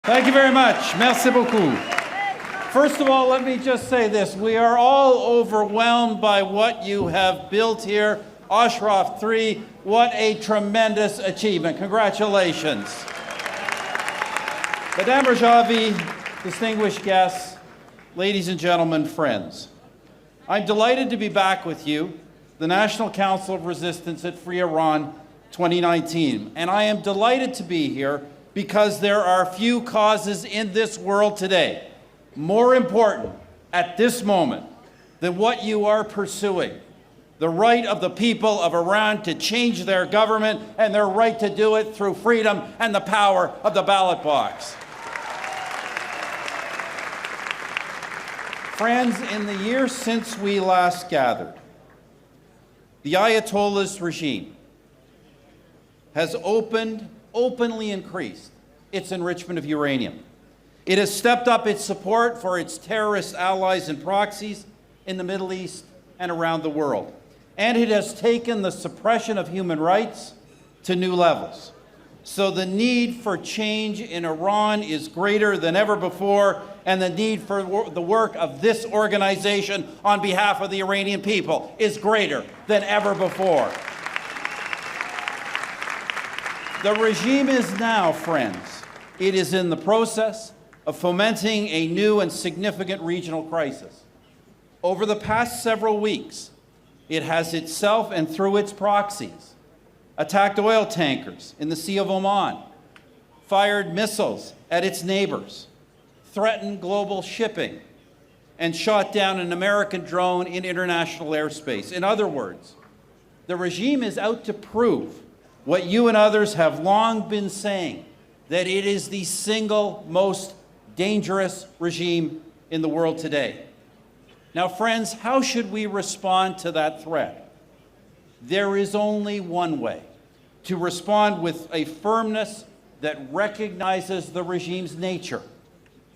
Thank you very much. Merci beaucoup. First of all, let me just say this. We are all overwhelmed by what you have built here. Ashraf 3, what a tremendous achievement. Congratulations. Madame Rajavi, distinguished guests, ladies and gentlemen, friends. I'm delighted to be back with you, the National Council of Resistance at Free Iran 2019. And I am delighted to be here because there are few causes in this world today more important at this moment than what you are pursuing. The right of the people of Iran to change their government and their right to do it through freedom and the power of the ballot box. Friends, in the years since we last gathered, the Ayatollah's regime has openly increased its enrichment of uranium. It has stepped up its support for its terrorist allies and proxies in the Middle East and around the world. And it has taken the suppression of human rights to new levels. So the need for change in Iran is greater than ever before, and the need for the work of this organization on behalf of the Iranian people is greater than ever before. The regime is now, friends, it is in the process of fomenting a new and significant regional crisis. Over the past several weeks, it has itself and through its proxies attacked oil tankers in the Sea of Oman, fired missiles at its neighbors, threatened global shipping, and shot down an American drone in international airspace. In other words, the regime is out to prove what you and others have long been saying, that it is the single most dangerous regime in the world today. Now, friends, how should we respond to that threat? There is only one way: to respond with a firmness that recognizes the regime's nature,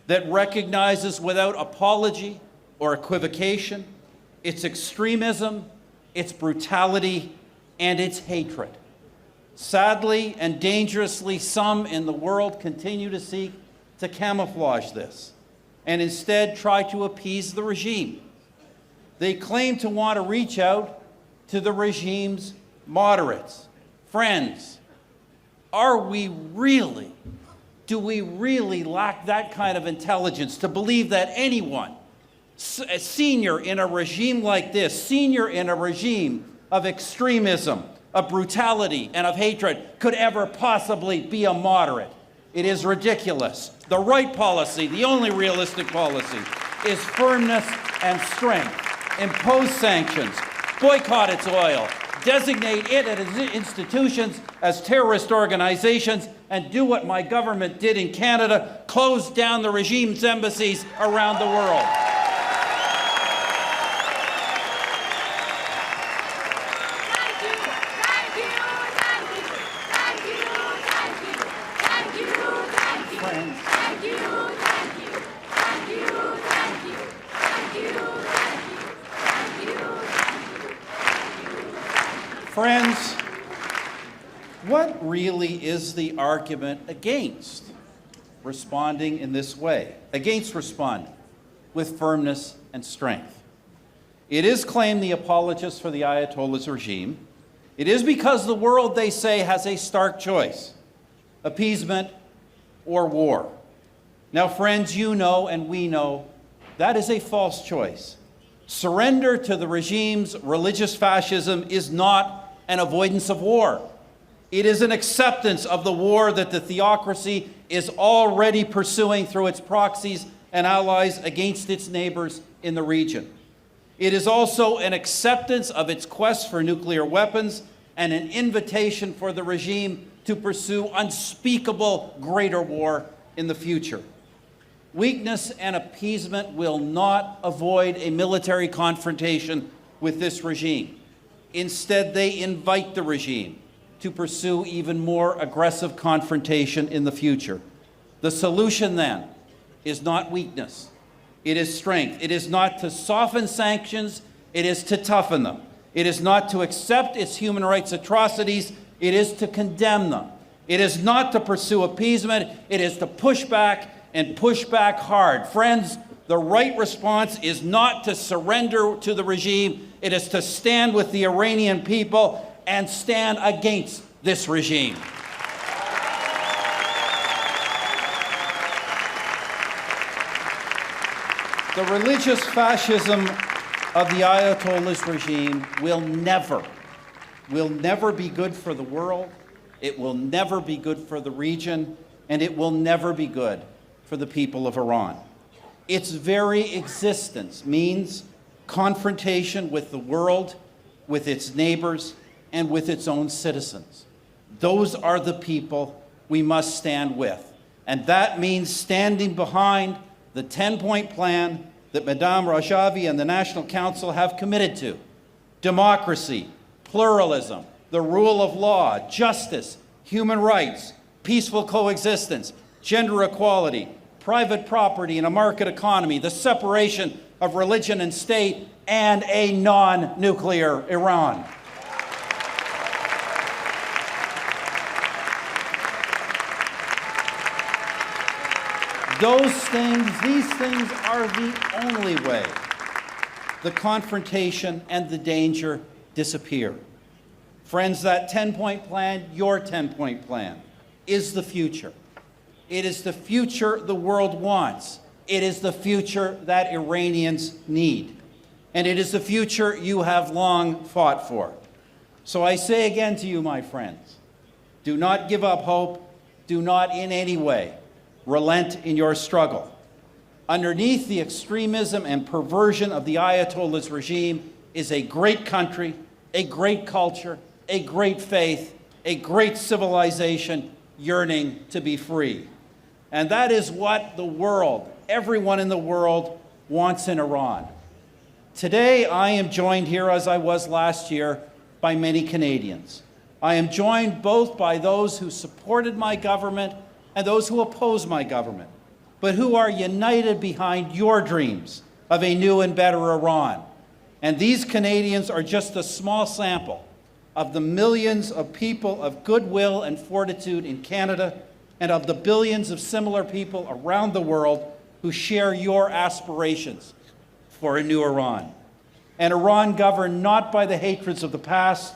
that recognizes without apology or equivocation its extremism, its brutality, and its hatred. Sadly and dangerously, some in the world continue to seek to camouflage this and instead try to appease the regime. They claim to want to reach out to the regime's moderates. Friends, do we really lack that kind of intelligence to believe that anyone, a senior in a regime like this, senior in a regime of extremism, of brutality, and of hatred, could ever possibly be a moderate? It is ridiculous. The right policy, the only realistic policy, is firmness and strength. Impose sanctions, boycott its oil, designate it and its institutions as terrorist organizations, and do what my government did in Canada: close down the regime's embassies around the world. Friends, what really is the argument against responding in this way, against responding with firmness and strength? It is claimed, the apologists for the Ayatollah's regime, it is because the world, they say, has a stark choice: appeasement or war. Now, friends, you know and we know that is a false choice. Surrender to the regime's religious fascism is not an avoidance of war. It is an acceptance of the war that the theocracy is already pursuing through its proxies and allies against its neighbors in the region. It is also an acceptance of its quest for nuclear weapons and an invitation for the regime to pursue unspeakable greater war in the future. Weakness and appeasement will not avoid a military confrontation with this regime. Instead, they invite the regime to pursue even more aggressive confrontation in the future. The solution, then, is not weakness. It is strength. It is not to soften sanctions. It is to toughen them. It is not to accept its human rights atrocities. It is to condemn them It is not to pursue appeasement. It is to push back and push back hard. Friends, the right response is not to surrender to the regime. It is to stand with the Iranian people and stand against this regime. The religious fascism of the Ayatollah's regime will never be good for the world. It will never be good for the region, and it will never be good for the people of Iran. Its very existence means confrontation with the world, with its neighbors, and with its own citizens. Those are the people we must stand with. And that means standing behind the 10-point plan that Madame Rajavi and the National Council have committed to. Democracy, pluralism, the rule of law, justice, human rights, peaceful coexistence, gender equality, private property and a market economy, the separation of religion and state, and a non-nuclear Iran. These things are the only way the confrontation and the danger disappear. Friends, that 10-point plan, your 10-point plan, is the future. It is the future the world wants. It is the future that Iranians need. And it is the future you have long fought for. So I say again to you, my friends, do not give up hope. Do not in any way relent in your struggle. Underneath the extremism and perversion of the Ayatollah's regime is a great country, a great culture, a great faith, a great civilization yearning to be free. And that is what the world, everyone in the world, wants in Iran. Today, I am joined here, as I was last year, by many Canadians. I am joined both by those who supported my government and those who oppose my government, but who are united behind your dreams of a new and better Iran. And these Canadians are just a small sample of the millions of people of goodwill and fortitude in Canada and of the billions of similar people around the world who share your aspirations for a new Iran. An Iran governed not by the hatreds of the past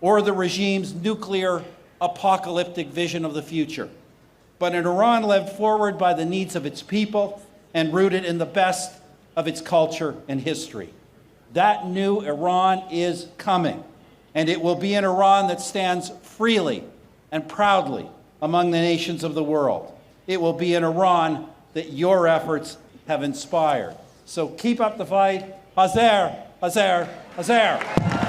or the regime's nuclear apocalyptic vision of the future, but an Iran led forward by the needs of its people and rooted in the best of its culture and history. That new Iran is coming, and it will be an Iran that stands freely and proudly among the nations of the world. It will be an Iran that your efforts have inspired. So keep up the fight. Hazer, Hazer, Hazer.